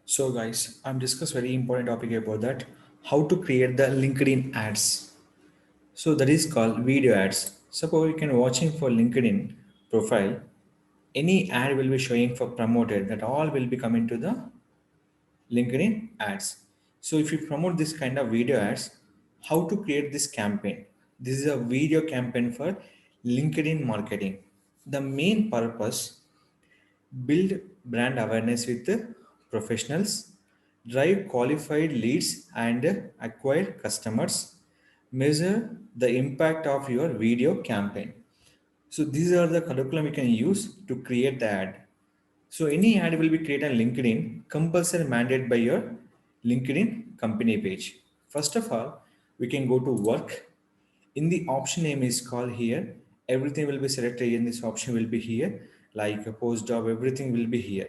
So guys, I'm discuss very important topic about that, how to create the LinkedIn ads. So that is called video ads. Suppose you can watching for LinkedIn profile, any ad will be showing for promoted that all will be coming to the LinkedIn ads. So if you promote this kind of video ads, how to create this campaign? This is a video campaign for LinkedIn marketing. The main purpose build brand awareness with professionals, drive qualified leads and acquire customers, measure the impact of your video campaign. So these are the curriculum you can use to create the ad. So any ad will be created on LinkedIn, compulsory mandate by your LinkedIn company page. First of all, we can go to work. In the option name is called here. Everything will be selected in this option will be here, like a post job, everything will be here.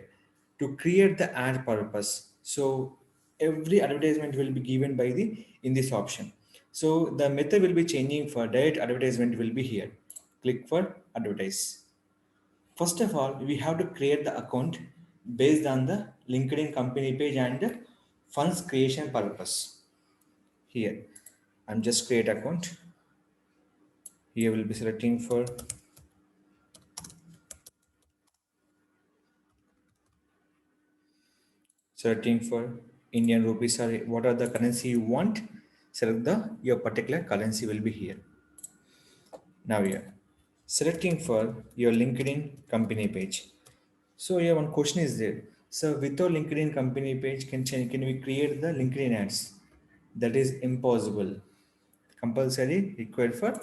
To create the ad purpose. So every advertisement will be given by the in this option. So the method will be changing for direct advertisement will be here. Click for advertise. First of all, we have to create the account based on the LinkedIn company page and funds creation purpose. Here, I'm just create account. Here we'll be selecting for Indian rupees or what are the currency you want. Select the your particular currency will be here. Now here, selecting for your LinkedIn company page. So here one question is there. So without LinkedIn company page, can we create the LinkedIn ads? That is impossible. Compulsory required for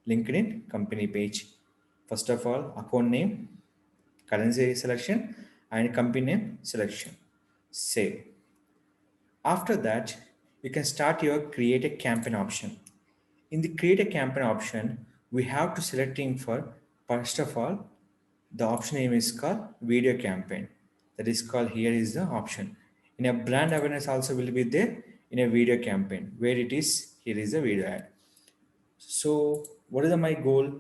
LinkedIn company page. First of all, account name, currency selection, and company name selection. Save. After that, you can start your create a campaign option. In the create a campaign option, we have to selecting for first of all, the option name is called video campaign. That is called here is the option. In a brand awareness also will be there in a video campaign where it is here is a video ad. So, what is my goal?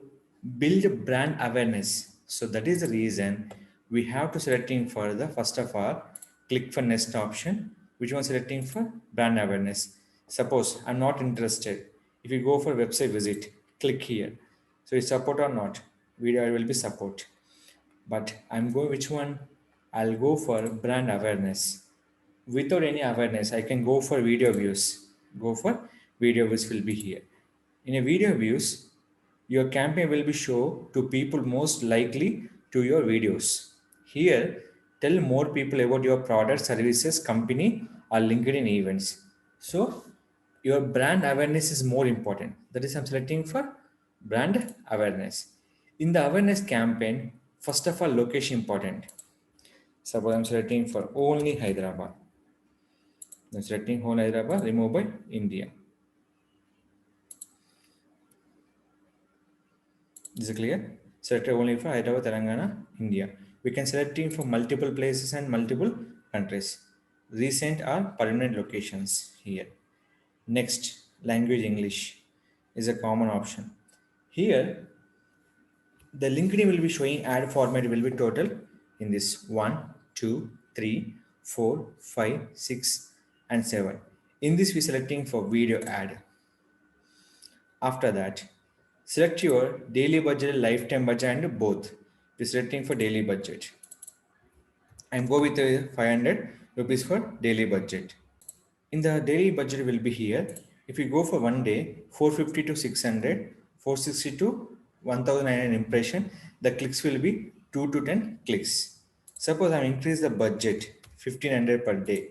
Build brand awareness. So that is the reason we have to selecting for the first of all, click for next option, which one selecting for brand awareness. Suppose I'm not interested. If you go for website visit, click here. So it's support or not? Video will be support. But I'm going which one? I'll go for brand awareness. Without any awareness, I can go for video views. Go for video views will be here. In a video views, your campaign will be shown to people most likely to your videos. Here, tell more people about your product, services, company, or LinkedIn events. So, your brand awareness is more important. That is, I'm selecting for brand awareness. In the awareness campaign, first of all, location important. Suppose I'm selecting for only Hyderabad. I'm selecting whole Hyderabad, remove by India. This is clear. Select only for Hyderabad, Telangana, India. We can select it for multiple places and multiple countries. Recent or permanent locations here. Next, language English is a common option. Here, the LinkedIn will be showing ad format will be total in this 1, 2, 3, 4, 5, 6, and 7. In this, we selecting for video ad. After that, select your daily budget, lifetime budget, and both. We're selecting for daily budget. I'm go with 500 rupees for daily budget. In the daily budget will be here. If you go for one day, 450 to 600, 460 to 1900 impression, the clicks will be 2 to 10 clicks. Suppose I increase the budget 1500 per day.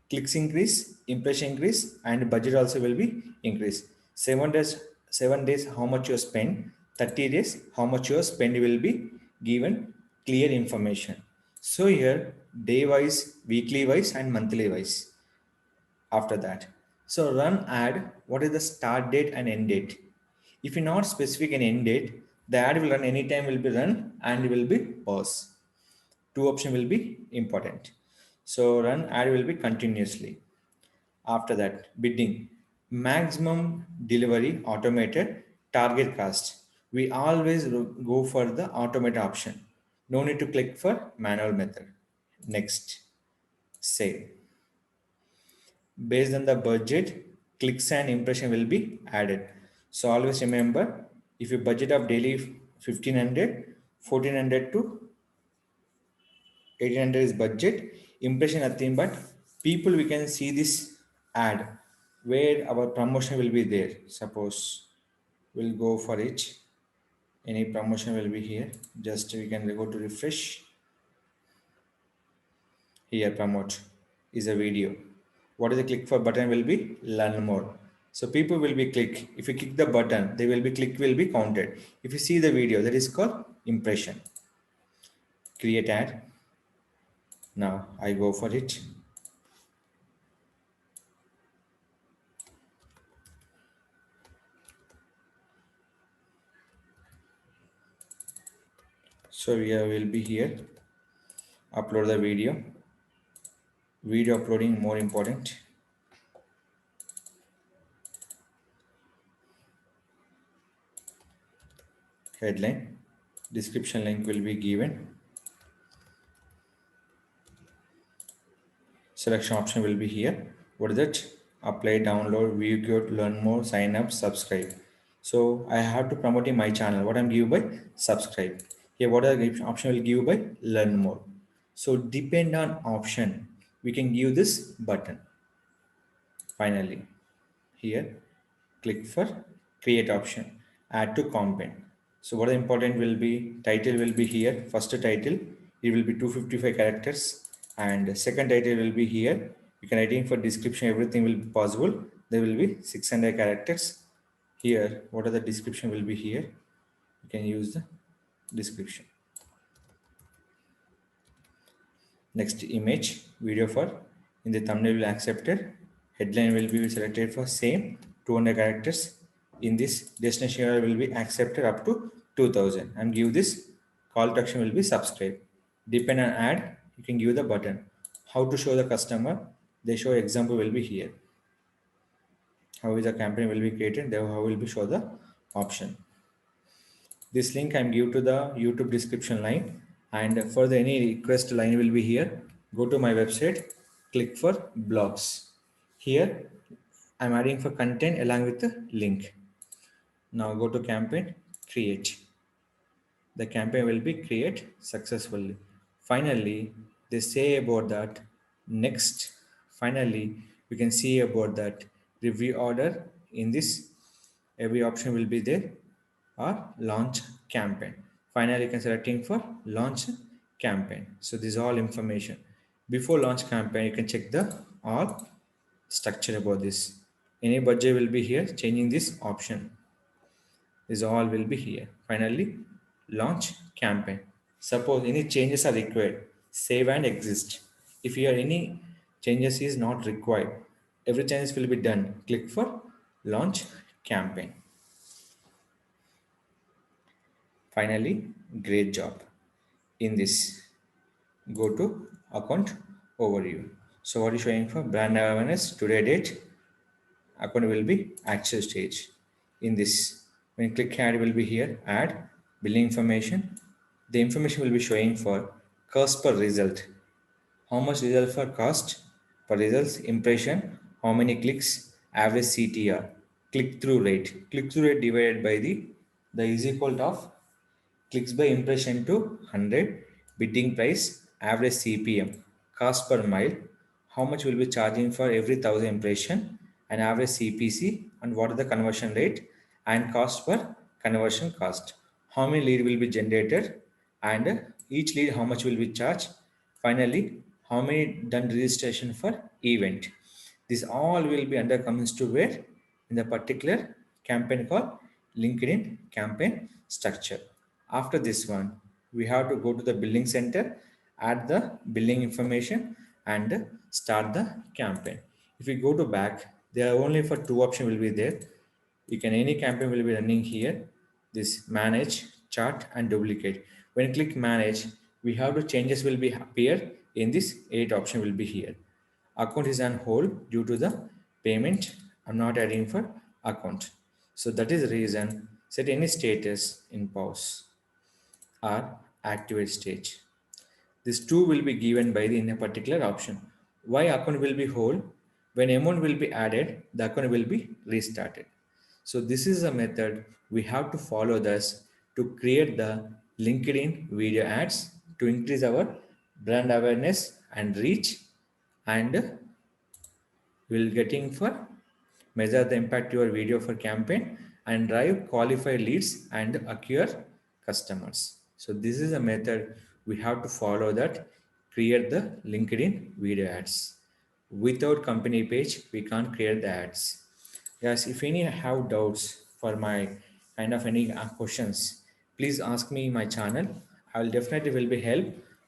Clicks increase, impression increase, and budget also will be increase. 7 days, 7 days, how much you spend, 30 days, how much you spend will be given clear information. So here, day wise, weekly wise, and monthly wise after that. So run ad, what is the start date and end date? If you not specific an end date, the ad will run anytime will be run and will be pause. Two option will be important. So run ad will be continuously. After that, bidding, maximum delivery automated target cost. We always go for the automated option. No need to click for manual method. Next, save. Based on the budget, clicks and impression will be added. So always remember, if you budget of daily 1500, 1400 to 1800 is budget, impression nothing but people we can see this ad where our promotion will be there. Suppose we'll go for it, any promotion will be here. Just we can go to refresh. Here promote is a video. What is the click for button will be learn more. So people will be click, if you click the button they will be click will be counted. If you see the video, that is called impression. Create ad. Now I go for it. So we will be here, upload the video. Video uploading more important. Headline, description link will be given. Selection option will be here. What is it? Apply, download, view code, learn more, sign up, subscribe. So I have to promote in my channel. What I'm give by subscribe. Here, what are the option will give by learn more. So depend on option, we can give this button. Finally, here click for create option, add to content. So what the important will be, title will be here. First title, it will be 255 characters, and second title will be here. You can writing for description, everything will be possible. There will be 600 characters. Here what are the description will be here. You can use the description. Next, image video for in the thumbnail will accepted. Headline will be selected for same 200 characters. In this destination URL will be accepted up to 2000, and give this call to action will be subscribe. Depend on ad, you can give the button. How to show the customer, they show example will be here. How is the campaign will be created, there how will be show the option. This link I'm give to the YouTube description line, and for the any request line will be here. Go to my website, click for blogs. Here I'm adding for content along with the link. Now go to campaign, create. The campaign will be create successfully. Finally, they say about that next. Finally, you can see about that review order. In this, every option will be there, or launch campaign. Finally, you can selecting for launch campaign. So this is all information. Before launch campaign, you can check the all structure about this. Any budget will be here, changing this option. This all will be here. Finally, launch campaign. Suppose any changes are required, save and exist. If here any changes is not required, every changes will be done. Click for launch campaign. Finally, great job. In this, go to account overview. So what is showing for brand awareness, today date, account will be access stage. In this, when you click add will be here, add billing information. The information will be showing for cost per result. How much result for cost per results, impression, how many clicks, average CTR, click through rate. Click through rate divided by the is equal of clicks by impression to 100, bidding price, average CPM, cost per mile, how much will be charging for every 1000 impression, and average CPC, and what is the conversion rate, and cost per conversion cost. How many lead will be generated, and each lead how much will be charged. Finally, how many done registration for event. This all will be under comes to where in the particular campaign called LinkedIn campaign structure. After this one, we have to go to the billing center, add the billing information, and start the campaign. If we go to back, there are only for two options will be there. You can any campaign will be running here. This manage, chart, and duplicate. When you click manage, we have to changes will be appear in this edit option will be here. Account is on hold due to the payment. I'm not adding for account. So that is the reason set any status in pause or activate stage. This two will be given by the in a particular option. Why account will be whole? When amount will be added, the account will be restarted. So this is a method we have to follow this to create the LinkedIn video ads to increase our brand awareness and reach, and will getting for measure the impact your video for campaign and drive qualified leads and acquire customers. So this is a method we have to follow, that create the LinkedIn video ads. Without company page we can't create the ads. Yes, if any have doubts for my kind of any questions, please ask me my channel. I will definitely will be help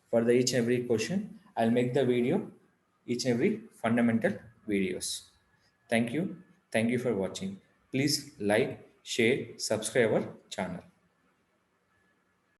for the each every question. I'll make the video each every fundamental videos. Thank you. Thank you for watching. Please like, share, subscribe our channel.